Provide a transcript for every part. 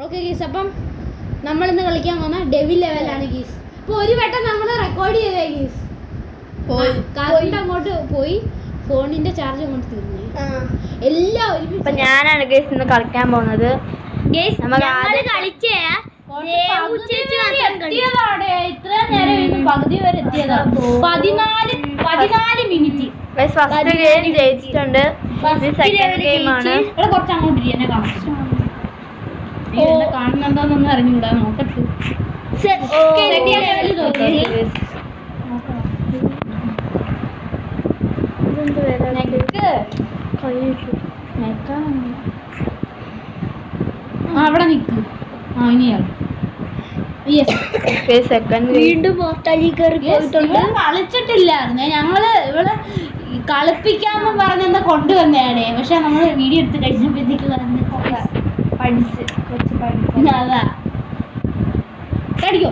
Okay ഗീസ്, അപ്പം നമ്മളിന്ന് കളിക്കാൻ പോകുന്ന ഡെവിൽ ലെവലാണ് ഗീസ്. അപ്പോൾ ഒരു വട്ടം നമ്മൾ റെക്കോർഡ് ചെയ്തേ ഗീസ്, കറണ്ട് അങ്ങോട്ട് പോയി, ഫോണിന്റെ ചാർജ് അങ്ങോട്ട് തീർന്നു. എല്ലാവരും ഞാനാണ് ഗീസ് ഇന്ന് കളിക്കാൻ പോകുന്നത്. ഇത്ര നേരം പകുതി വരെ എത്തിയതാണ്. 14 മിനിറ്റ് ഫസ്റ്റ് ഗെയിം ജയിച്ചിട്ടുണ്ട്. സെക്കൻഡ് ഗെയിം ആണ്. ഇവിടെ കുറച്ച് അങ്ങോട്ട് എന്നെ കാണിച്ചു കാണുന്നുണ്ടോന്നൊന്നും അറിഞ്ഞൂടാ, നോക്കട്ടെ. അവിടെ നിക്ക്. ഇനിയാണ് വീണ്ടും കളിച്ചിട്ടില്ലായിരുന്നേ. ഞങ്ങള് ഇവിടെ കളിപ്പിക്കാന്ന് പറഞ്ഞെന്താ കൊണ്ടുവന്നേടെ, പക്ഷെ നമ്മള് വീഡിയോ എടുത്ത് കഴിഞ്ഞപ്പോഴത്തേക്ക് പഠിച്ച് അതാ കടിക്കോ.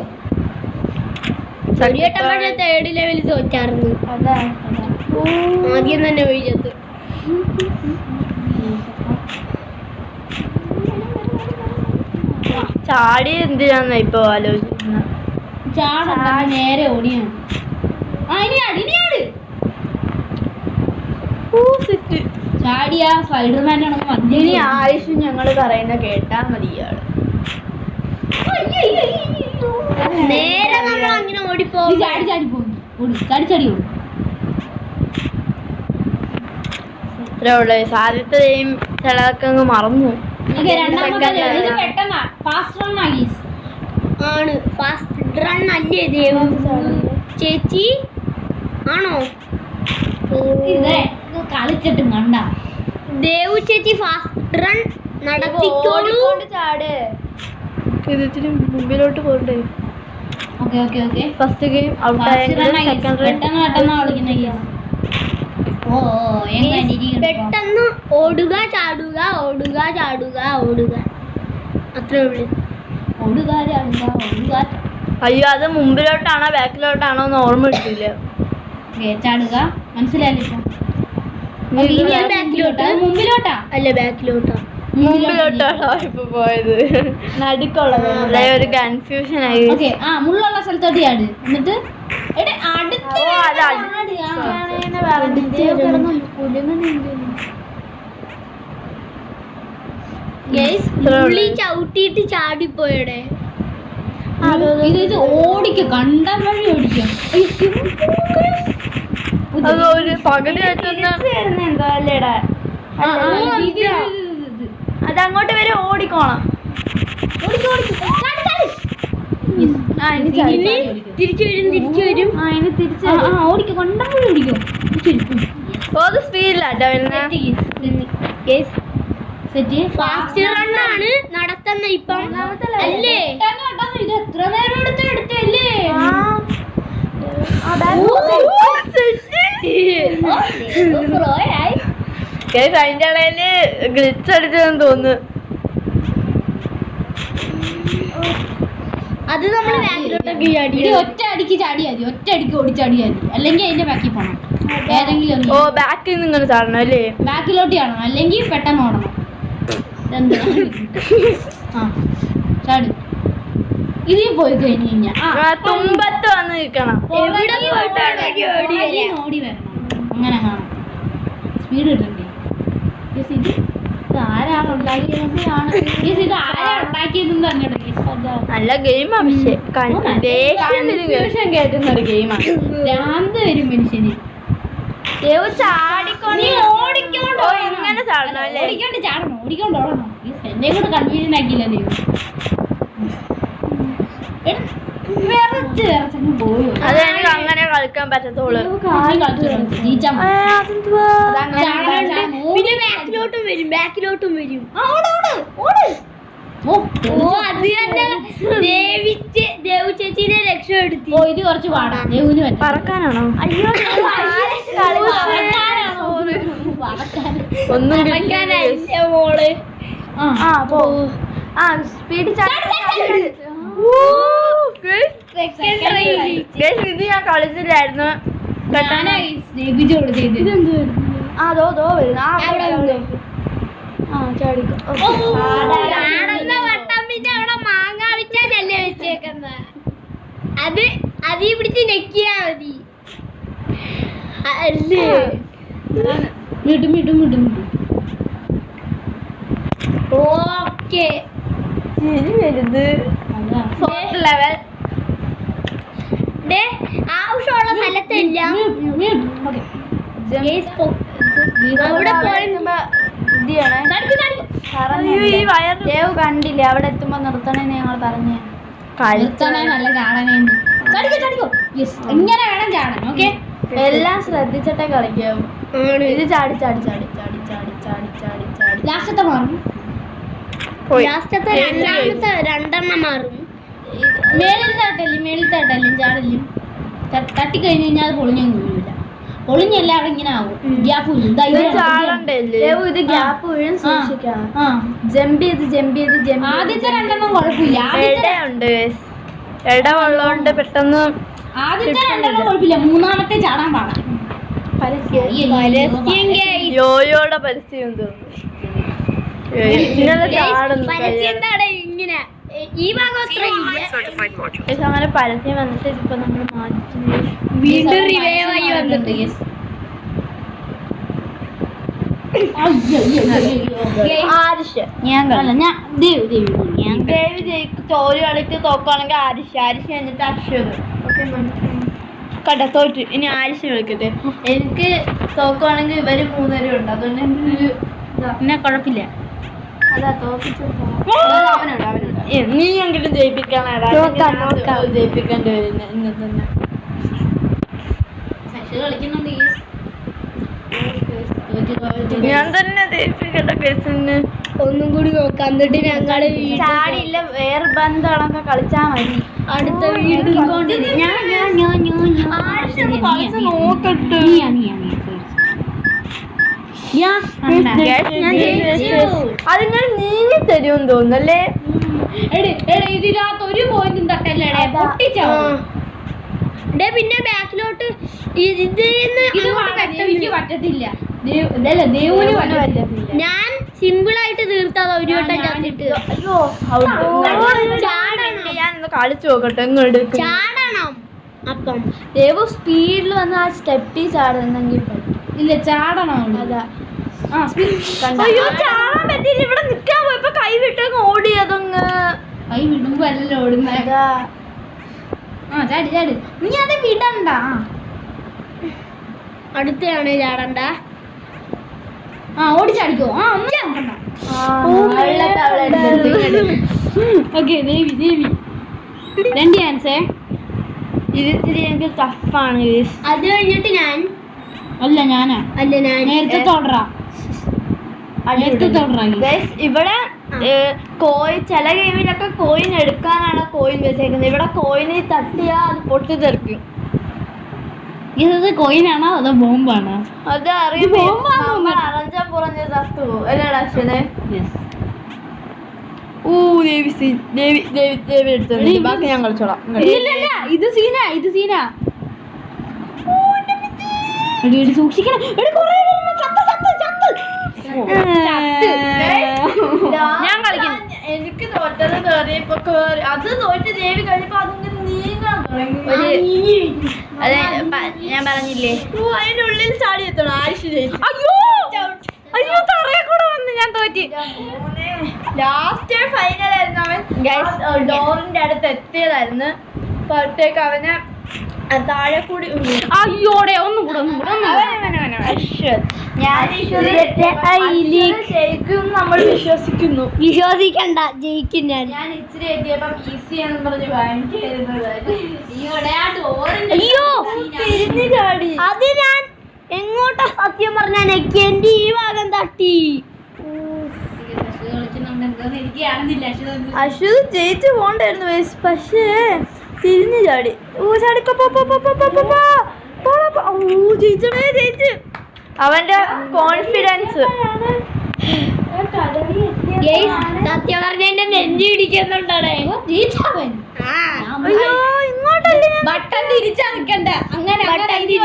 തേർഡ് ലെവലിൽ തോറ്റായിരുന്നു. ആദ്യം തന്നെ ഒഴിച്ചത്. ചാടി എന്തിനാന്ന ഇപ്പൊ ആലോചിക്കുന്നത്? ചാടാ നേരെ ഓടിയാണ്. ചാടിയാ സ്പൈഡർമാൻ ഇനി ആയുഷ് ഞങ്ങള് പറയുന്ന കേട്ടാ മതിയാണ്. നേരെ നമ്മൾ അങ്ങനെ ഓടിപ്പോ ചാടി പോകും. ചാടി സാധ്യതയും ചിലതൊക്കെ മറന്നു. ആണ് ഫാസ്റ്റ് റൺ അല്ലേ ദേവു ചേച്ചി? ആണോ? കളിച്ചിട്ടും കണ്ട ദേവു ചേച്ചി ഫാസ്റ്റ് റൺ നടത്തിക്കോളൂ. ചാട്, ഇതിന് മുമ്പിലോട്ട് പോകണ്ടേ? ഓക്കെ ഫസ്റ്റ് ഗെയിം പെട്ടെന്ന് ഓടുക ചാടുക ഓടുക ചാടുക ഓടുക, അത്രേ ഉള്ളു. ഓടുക ചാടുക. അയ്യോ, അത് മുമ്പിലോട്ടാണോ ബാക്കിലോട്ടാണോ എന്ന് ഓർമ്മ കിട്ടില്ല. ചാടുക മനസ്സിലായില്ല. മുമ്പിലോട്ടാ അല്ല ബാക്കിലോട്ടാ? മുമ്പിലോട്ടാണോ ഇപ്പൊ പോയത്? നടുക്കുള്ളത് ഒരു കൺഫ്യൂഷൻ ആയി. മുള്ളുള്ള സ്ഥലത്തോട്ട് ചാട്. എന്നിട്ട് ചവിട്ടിട്ട് ചാടിപ്പോയടെ. ഇത് ഓടിക്ക, കണ്ട വഴി ഓടിക്കാം. ഒരു പകുതി അതങ്ങോട്ട് വരെ ഓടിക്കോണം. തിരിച്ചു വരും. ഓടിക്കും, കണ്ട വഴി ഓടിക്കും. സ്പീഡിലാട്ടോ ഫാസ്റ്റ് റണ്ണാണ് നടത്തുന്ന ഇപ്പം അല്ലേ? ഇത് എത്ര നേരം എടുത്തല്ലേ? അതിന്റെ ഇടയില് ഗ്ലിച്ച് അടിച്ചതെന്ന് തോന്നുന്നു. അത് നമ്മൾ ഒറ്റ അടിക്ക് ചാടിയാ മതി, ഒറ്റ അടിക്ക് ഓടിച്ചാടിയാ മതി. അല്ലെങ്കിൽ അതിന്റെ ബാക്കിൽ പോണം. ഏതെങ്കിലും ബാക്കിൽ നിന്ന് ഇങ്ങനെ ചാടണം അല്ലേ? ബാക്കിലോട്ട് ചാടണം, അല്ലെങ്കിൽ പെട്ടെന്ന് ഓടണം. ചാടി. ഇതിൽ പോയി കഴിഞ്ഞ് തുമ്പത്ത് വന്ന് നിൽക്കണം. ഓടി വരണം. അങ്ങനെ കാണാം. സ്പീഡ് കിട്ടണ്ടേ? ആരാണ് ഉണ്ടാക്കിയതെന്ന് നല്ല ഗെയിം. കൺഫ്യൂഷൻ കേട്ടുന്ന ഒരു ഗെയിമാണ്. ഭ്രാന്ത് വരും മനുഷ്യന്. ഇങ്ങനെ ചാടണം അല്ലേ? ഓടിക്കൊണ്ട് ഓടണം. എന്നെ കൂടെ കൺഫ്യൂഷൻ ആക്കിയില്ല ദൈവം. അത് എനിക്ക് അങ്ങനെ കളിക്കാൻ പറ്റത്തുള്ളൂ. പിന്നെ ബാക്കിലോട്ടും വരും. ദേവു ചേച്ചിനെ രക്ഷപ്പെടുത്തി. ഇത് കുറച്ച് പാടാ. ദേവുന് പറക്കാനാണോ? അയ്യോ, ഒന്നും മോള്. സ്പീഡ് ഇത് ഞാൻ കളിച്ചില്ലായിരുന്നു. ചാടിക്കോ. അത് അതീ പിടിച്ച് ഞെക്കിയാ മതി. അല്ലേ മിടും ഓക്കെ. ചിരി വരുത്. ഫോർത്ത് ലെവൽ ആവശ്യമുള്ള സ്ഥലത്തെല്ലാം അവിടെ ദേവ് കണ്ടില്ലേ അവിടെ എത്തുമ്പോ നിർത്തണേന്ന് ഞങ്ങൾ പറഞ്ഞു. നല്ല ചാടനേന്ന് ഇങ്ങനെ വേണം ചാടാൻ. ഓക്കെ, എല്ലാം ശ്രദ്ധിച്ചിട്ടേ കളിക്കാവും. ഇത് ചാടി ചാടി ചാടി ചാടി ചാടി ചാടി ചാടി ചാടി ലാസ്റ്റത്തെ മാറും. ലാസ്റ്റത്തെ രണ്ടെണ്ണം മാറും. മേളിൽ തട്ടല്ലും ചാടല്ലും തട്ടിക്കഴിഞ്ഞ് കഴിഞ്ഞാൽ അത് പൊളിഞ്ഞൊന്നും വീഴില്ല. പൊളിഞ്ഞല്ല അവിടെ ഇങ്ങനെ ആവും. ഗ്യാപ്പ് ഇത് ഗ്യാപ്പ് വീഴും. സൂക്ഷിക്കാം. ജമ്പ് ചെയ്ത് ആദ്യത്തെ രണ്ടെണ്ണം കുഴപ്പമില്ല. ഇടമുള്ളതുകൊണ്ട് പെട്ടെന്ന് ആദ്യത്തെ രണ്ടെണ്ണം കുഴപ്പമില്ല, മൂന്നാമത്തെ ചാടാൻ പാടാം. യോയോടെ പരസ്യം തോന്നുന്നു. ഇങ്ങനെ ഈ ഭാഗം അങ്ങനെ പരസ്യം വന്നിട്ട് ഇപ്പൊ നമ്മൾ മാറ്റി വീണ്ടും റിവൈവ് ആയി വന്നിട്ട് ദേവി തോല് കളിക്ക് തോക്കുവാണെങ്കിൽ ആരിഷ് എന്നിട്ട് അശ്വത്. കണ്ട തോറ്റ്. ഇനി ആരിഷ് കളിക്കട്ടെ. എനിക്ക് തോക്കുവാണെങ്കിൽ ഇവര് 3 പേരും ഉണ്ട്. അതുകൊണ്ട് പിന്നെ കുഴപ്പമില്ല. അതാ തോപ്പിച്ചു. നീ എങ്കിലും ജയിപ്പിക്കാനാടാ. ജയിപ്പിക്കേണ്ടി വരും ഇന്ന് തന്നെ. കളിക്കുന്നുണ്ട്. ഞാൻ തന്നെ ജയിപ്പിക്കട്ടെ കേസിന്. ഒന്നും കൂടി നോക്കാം. എന്നിട്ട് ഞങ്ങള് ചാടിയില്ല വേറെ ബന്ധങ്ങളൊക്കെ കളിച്ചാ മതി. അടുത്ത വീട് നോക്കട്ടെ. അതിങ്ങൾ നീങ്ങി തരുമെന്ന് തോന്നുന്നല്ലേ. ഇതിനകത്ത് ഒരു പോയിന്റും തട്ടല്ലേ പൊട്ടിച്ചോ. പിന്നെ ബാക്കിലോട്ട് പറ്റത്തില്ല. ദേവുന് പറ്റത്തില്ല. ഞാൻ സിമ്പിൾ ആയിട്ട് തീർത്താ ഒരു വട്ടം ചാടിട്ട്. ഞാനൊന്ന് കളിച്ചു നോക്കട്ടെ. ചാടണം. അപ്പം ദേവു സ്പീഡിൽ വന്ന് ആ സ്റ്റെപ്പിൽ ചാടുന്നെങ്കിൽ ഇല്ല, ചാടണം. അതാ. അയ്യോ ചാടാൻ പറ്റില്ല. ഇവിടെ നിക്കാൻ പോയപ്പോ കൈ വിട്ടങ്ങ് ഓടിയതങ്ങ്. കൈ വിടുമ്പോ അല്ലല്ലോ ഓടുന്നത്. ചാടി നീ അത് വിടണ്ട. അടുത്താണ് ചാടണ്ട. ഓടിച്ചാടിക്കോ. ഒന്നും ചാടണ്ട. ഓക്കെ, ദേവി 2 ചാൻസേ. ഇതിരി എനിക്ക് ടഫാണ്. അത് കഴിഞ്ഞിട്ട് ഞാനാ നേരത്തെ തൊടറാ. ഇവിടെ ചില ഗെയിമിലൊക്കെ കോയിൻ എടുക്കാനാണ് കോയിൻ വെച്ചേക്കുന്നത്. ഇവിടെ കോയിന് തട്ടിയാ അത് പൊട്ടിത്തെറിക്കും. ഇത് കോയിനാണോ അതോ ബോംബാണോ? അത് അറിയാൻ അറഞ്ചാൻ പുറഞ്ഞ തത്തു അല്ലേടാ അശ്വനെ. ദേവി എടുത്തോളൂ. ബാക്കി ഞാൻ കളിച്ചോളാം. ഇത് സീനാ. സൂക്ഷിക്കണം. ഞാൻ കളിക്കും. എനിക്ക് തോറ്റത് കേറിയപ്പോ അത് തോറ്റ് ദേവി കഴിഞ്ഞപ്പോ അതിങ്ങനെ നീങ്ങാൻ തുടങ്ങി. അതെ ഞാൻ പറഞ്ഞില്ലേ. അതിന്റെ ഉള്ളിൽ ചാടി എത്തണം. ആയിഷ് ജയിച്ചു. അയ്യോ തറയെ കൂടെ വന്ന് ഞാൻ തോറ്റി. ലാസ്റ്റ് ഫൈനൽ ആയിരുന്നു. അവൻ ഡോറിന്റെ അടുത്ത് എത്തിയതായിരുന്നു. അപ്പോഴത്തേക്ക് അവന് താഴെ കൂടി. അയ്യോടെ ഒന്നും കൂടെ ശരിക്കും നമ്മൾ വിശ്വസിക്കുന്നു. വിശ്വസിക്കണ്ട, ജയിക്കും ഞാൻ. ഇച്ചിരി എത്തിയപ്പം ഈസിയാന്ന് പറഞ്ഞ് അയ്യോ തിരിഞ്ഞു ചാടി. അത് ഞാൻ എങ്ങോട്ടാ സത്യം പറഞ്ഞാൽ എന്റെ ഈ ഭാഗം തട്ടി. അശ്വത് ജയിച്ചു പോണ്ടായിരുന്നു. പക്ഷേ തിരിഞ്ഞു ചാടി. ജയിച്ചു. അവന്റെ കോൺഫിഡൻസ്. സത്യം പറഞ്ഞ എന്റെ നെഞ്ചി പിടിക്കുന്നുണ്ടാണ്. അയ്യോ ഇങ്ങോട്ടല്ലേ. ബട്ടൺ തിരിച്ചാ നിക്കണ്ട. അങ്ങനെ കളി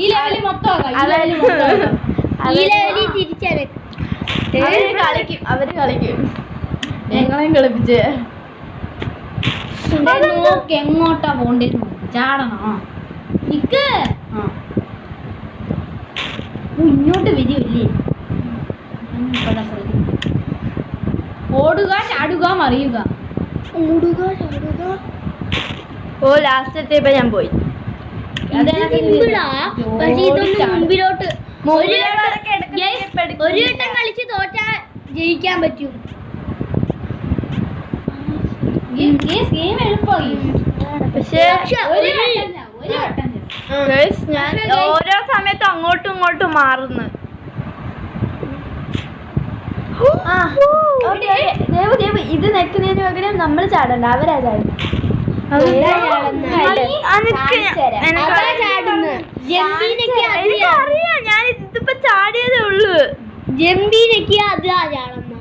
ഈ ലെവലിൽ മൊത്തം തിരിച്ചാണ്. അവര് കളിക്കും. ഞങ്ങളെയും കളിപ്പിച്ച് നോക്ക് എങ്ങോട്ടാ പോണ്ടേന്ന് ചാടണോ നിക്ക് ഇങ്ങോട്ട് വരില്ലേ ഓടുക ചാടുക മറിയുക ഓ ലാസ്റ്റ് എത്തിയപ്പോ ഞാൻ പോയി പക്ഷെ ഇതൊന്നും മുമ്പിലോട്ട് ഒരു വട്ടം കളിച്ച് തോറ്റാ ജയിക്കാൻ പറ്റും. ഗെയിം എളുപ്പമായി പക്ഷേ ഞാൻ ഓരോ സമയത്തും അങ്ങോട്ടും ഇങ്ങോട്ടും മാറുന്നു. ദേവ് ഇത് നെക്കുന്നതിന് പകരം നമ്മൾ ചാടണ്ട, അവരാ ചാടുന്നത്. എനിക്കറിയാം, ഞാൻ ഇതിപ്പോ ചാടിയതേ ഉള്ളു. ജമ്പീനൊക്കെ അത് ചാടുന്ന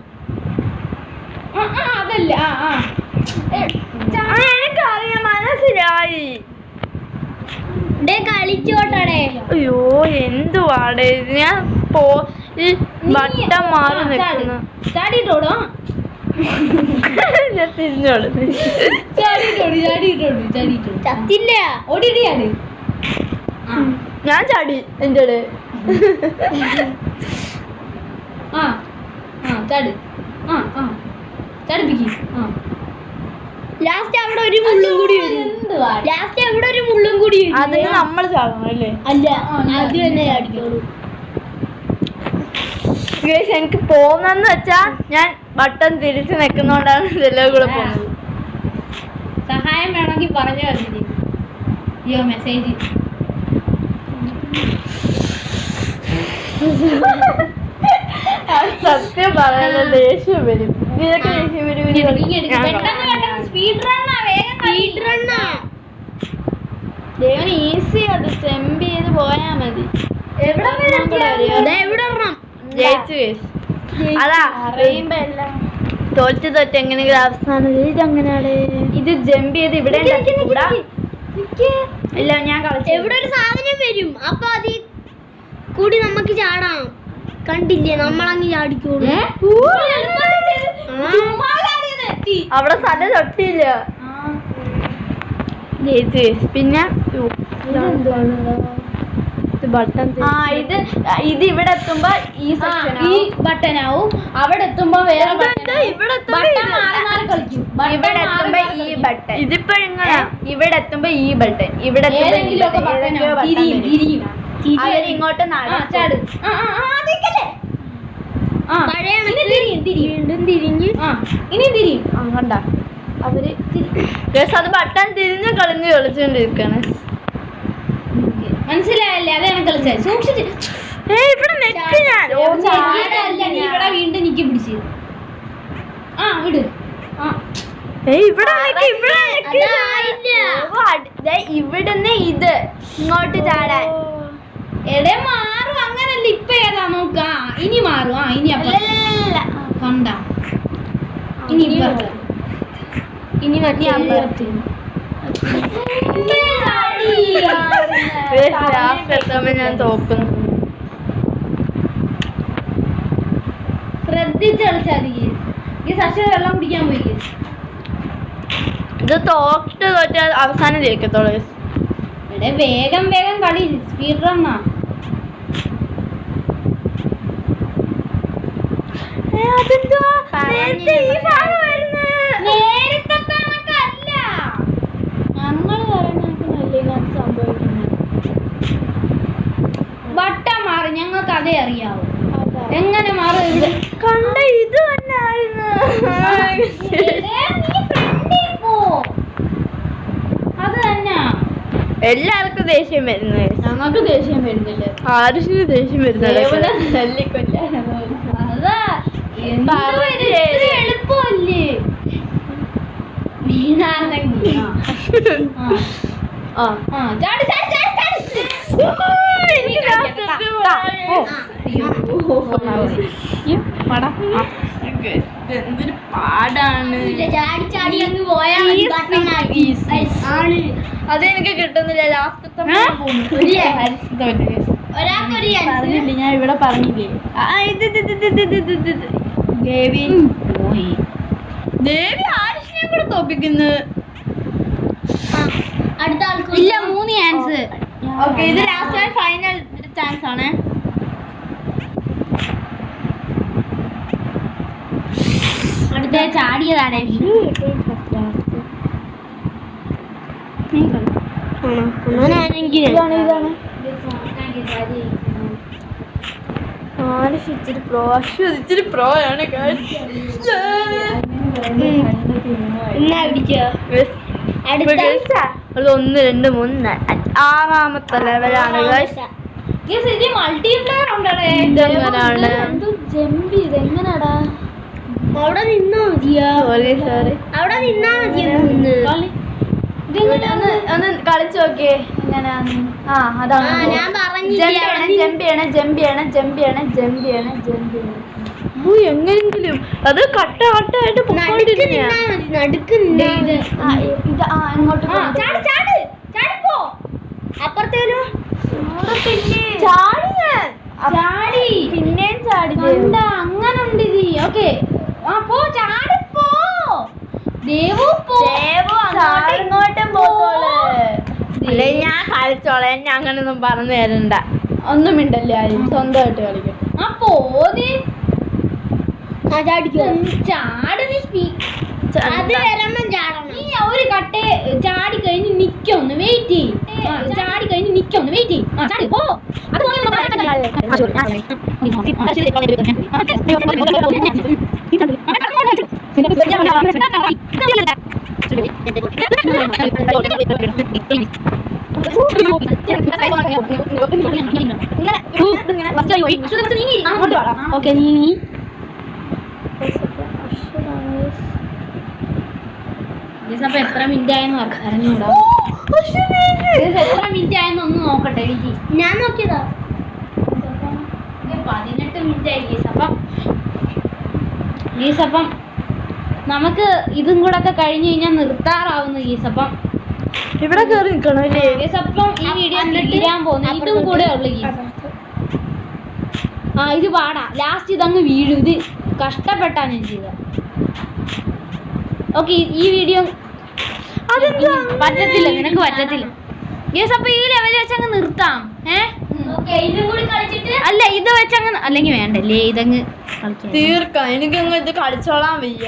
അതല്ല എനിക്കറിയാം, മനസ്സിലായി. കളിച്ചോട്ടടേ. അയ്യോ എന്തുവാടേ ഇത്, ഞാൻ വട്ടം മാറി നിൽക്കുന്നു. ചാടിയിട്ടോടോ ഞാൻ തിരിഞ്ഞോളൂ. ചത്തില്ല. ഓടിയാണ് ഞാൻ ചാടി എന്റെ ചാട് ചാടിപ്പിക്കും. ലാസ്റ്റ് അവിടെ ഒരു മുള്ളും കൂടി ലാസ്റ്റ് അവിടെ ഒരു മുള്ളും കൂടി അതിന് നമ്മൾ ചാടണം അല്ലേ? അല്ല, അത് തന്നെ ചാടിക്കോളൂ. എനിക്ക് പോന്നെന്ന് വെച്ചാ ഞാൻ ബട്ടൺ തിരിച്ചു നിൽക്കുന്നോണ്ടാണ് ഇതെല്ലാം കൂടെ പോകുന്നത്. സഹായം വേണമെങ്കിൽ പറഞ്ഞു തന്നില്ലേ? അയ്യോ മെസ്സേജ് സത്യം പറയുന്ന ദേഷ്യം വരും. നിനക്ക് ദേഷ്യം വരും? ദേവന് ഈസി അത് ചെമ്പ് ചെയ്ത് പോയാ മതി. ജയിച്ചു അതാ അറിയുമ്പോ എല്ലാം തോറ്റ് എങ്ങനെയെങ്കിലും അവസാനം ഇതങ്ങനെയാണ്. ഇത് ജമ്പ് ചെയ്ത് ഇവിടെ ഇല്ല, ഞാൻ കളിച്ചു. എവിടെ ഒരു സാധനം വരും, അപ്പൊ അതിൽ കൂടി നമുക്ക് ചാടാം. കണ്ടില്ലേ, നമ്മളങ്ങ് ചാടിക്കോളൂ. അവിടെ സ്ഥലം തൊട്ടില്ല. ജയിച്ചു. പിന്നെ ബട്ടൺ ഇത് ഇവിടെ എത്തുമ്പോ ഈ ബട്ടൺ ആവും, അവിടെ എത്തുമ്പോ വേറെ ഇവിടെ എത്തുമ്പോ ഈ ബട്ടൺ. ഇതിപ്പോ ഇവിടെ എത്തുമ്പോ ഈ ബട്ടൺ, ഇവിടെ അവരിങ്ങോട്ട് വീണ്ടും തിരിഞ്ഞ് ഇനി തിരിയും. കണ്ട അവര് അത് ബട്ടൺ തിരിഞ്ഞ് കളിച്ചോണ്ടിരിക്കാണ്. മനസ്സിലായല്ലേ? അതാണ് കളിച്ചത്. സൂക്ഷിച്ച് ഇവിടെ നെറ്റ് ഞാൻ ഇവിടെ വീണ്ടും നിക്കി പിടിച്ച് വിട്. ഇവിടുന്ന് ഇത് ഇങ്ങോട്ട് ചാടാൻ എടെ മാറും. അങ്ങനല്ല, ഇപ്പൊ ഏതാ നോക്ക. ഇനി മാറും. ഇനി കണ്ട ഇനി ഞാൻ തോക്കുന്നു. ശ്രദ്ധിച്ച് കളിച്ചാൽ ഈ സശ വെള്ളം കുടിക്കാൻ പോയി. ഇത് തോറ്റ് അവസാനം ജയിക്കത്തോളൂ. എടെ വേഗം കളി. സ്പീഡ് റണ്ണാ. വട്ടം മാറി. ഞങ്ങൾക്ക് അതേ അറിയാവൂ. എങ്ങനെ മാറും? ഇവിടെ കണ്ട ഇത് തന്നെയായിരുന്നു. അത് തന്നെ. എല്ലാവർക്കും ദേഷ്യം വരുന്നത്. ഞങ്ങൾക്ക് ദേഷ്യം വരുന്നില്ല. ആരുഷിന് ദേഷ്യം വരുന്നില്ല. എളുപ്പമല്ലേ നീനാണെങ്കിൽ. എന്തൊരു പാടാണ്. അതെനിക്ക് കിട്ടുന്നില്ല. ലാസ്റ്റത്തെ ഞാൻ ഇവിടെ പറഞ്ഞില്ലേ, ദേവി ആരുഷിനെ കൂടെ തോപ്പിക്കുന്നു. അടുത്ത ആൾക്ക് ഇല്ല 3 ചാൻസ്. ഓക്കെ, ഇത് ലാസ്റ്റ് ആൻഡ് ഫൈനൽ ചാൻസ് ആണ്. അടുത്ത ചാടിയതാണ്. അങ്ങനെയാണെങ്കിൽ ഇതാണ് ഇച്ചിരി പ്രോ ആണ്. എന്നാ പിടിച്ചോ അടുത്ത അത് 1 2 3 6ാമത്തെ ലെവലാണ്. മൾട്ടിപ്ലെയർ ഉണ്ടേ. ഇതെങ്ങനാണ്? ജമ്പി ഇതെങ്ങനാടാ? അവിടെ നിന്നാ മതിയോ? സോറി അവിടെ നിന്നാ മതിയോ? ഒന്ന് കളിച്ചു നോക്കിയേ എങ്ങനെയാന്ന്. അതാണ് ഞാൻ പറഞ്ഞില്ലേ ജമ്പിയാണ്. എങ്ങനെങ്കിലും അത് കട്ടായിട്ട് നടുക്ക് നിന്നാ ഇങ്ങോട്ട് അപ്പുറത്തേലോ ചാടി പിന്നെയും ചാടി. അങ്ങനെ ഉണ്ട് ഇത്. ഓക്കെ പോ ചാടിപ്പോ. ദേവു ഇങ്ങോട്ടും പോത്തോള്. ഞാൻ കളിച്ചോളെ, ഞാൻ അങ്ങനൊന്നും പറഞ്ഞു തരണ്ട. ഒന്നും മിണ്ടല്ലേ ആരും, സ്വന്തമായിട്ട് കളിക്കും. പോതി ചാടിക്കോ ചാടി. അത് വരുമ്പം ചാടണം. നീ ഒരു കട്ടെ ചാടി കഴിഞ്ഞ് നിക്കൊന്ന് വെയിറ്റ് ചെയ്യ്. ചാടി കഴിഞ്ഞ് നിക്കൊന്ന് വെയിറ്റ് ചെയ്യ്. ചാടി പോ. അത് ഓക്കെ നീ അപ്പൊ എത്ര മിനിറ്റ് ആയെന്ന് അറിഞ്ഞൂടാ. എത്ര മിനിറ്റ് ആയെന്ന് ഒന്ന് നോക്കട്ടെ എനിക്ക്. ഞാൻ നോക്കിയതാ 18 മിനിറ്റ് ആയി ഗീസപ്പം നമുക്ക് ഇതും കൂടെ ഒക്കെ കഴിഞ്ഞ് കഴിഞ്ഞാൽ നിർത്താറാവുന്നു ഗീസപ്പം. ഇവിടെ കയറി നിൽക്കണം അല്ലേ? ഗീസപ്പം ഈ വീഡിയോ തീരാൻ പോകുന്നു. ഇതും കൂടെ ഉള്ളു ഗീസ. ഇത് പാടാ. ലാസ്റ്റ് ഇതങ്ങ് വീഴും. ഇത് കഷ്ടപ്പെട്ടാ ഞാൻ ചെയ്ത. ഓക്കെ, ഈ വീഡിയോ പറ്റത്തില്ല, നിനക്ക് പറ്റത്തില്ല ഗീസ്. അപ്പൊ ഈ ലെവൽ വെച്ചങ്ങ് നിർത്താം. ഇതും കൂടി കളിച്ചിട്ട് അല്ല, ഇത് വെച്ചങ്ങ് അല്ലെങ്കിൽ വേണ്ടല്ലേ, ഇതങ്ങ് തീർക്കാം. എനിക്കങ്ങ് ഇത് കളിച്ചോളാൻ വയ്യ.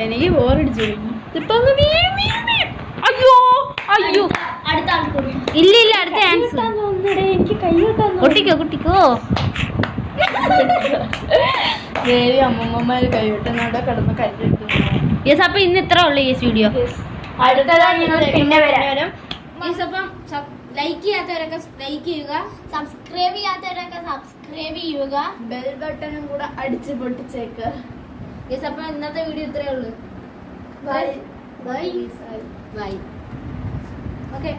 എനിക്ക് ബോറടിച്ചു. ഇപ്പൊ അങ്ങ് അയ്യോ അടുത്ത ആൾക്ക് ഇല്ല അടുത്ത ചാൻസ്. എനിക്ക് കൈ കുട്ടിക്കോ ദേവി അമ്മമ്മമാര് കൈവിട്ടുന്നവിടെ കിടന്ന് കല്ലെടുത്തു. യെസ്. അപ്പൊ ഇന്ന് ഇത്ര ഉള്ളു ഈ വീഡിയോ. അടുത്തതാ ഞങ്ങൾ പിന്നെ വരാം. ലൈക്ക് ചെയ്യാത്തവരൊക്കെ ലൈക്ക് ചെയ്യുക, സബ്സ്ക്രൈബ് ചെയ്യാത്തവരൊക്കെ സബ്സ്ക്രൈബ് ചെയ്യുക, ബെൽ ബട്ടണും കൂടെ അടിച്ച് പൊട്ടിച്ചേക്ക്. യെസ്. അപ്പൊ ഇന്നത്തെ വീഡിയോ ഇത്രയേ ഉള്ളൂ. Bye bye. ഓക്കെ.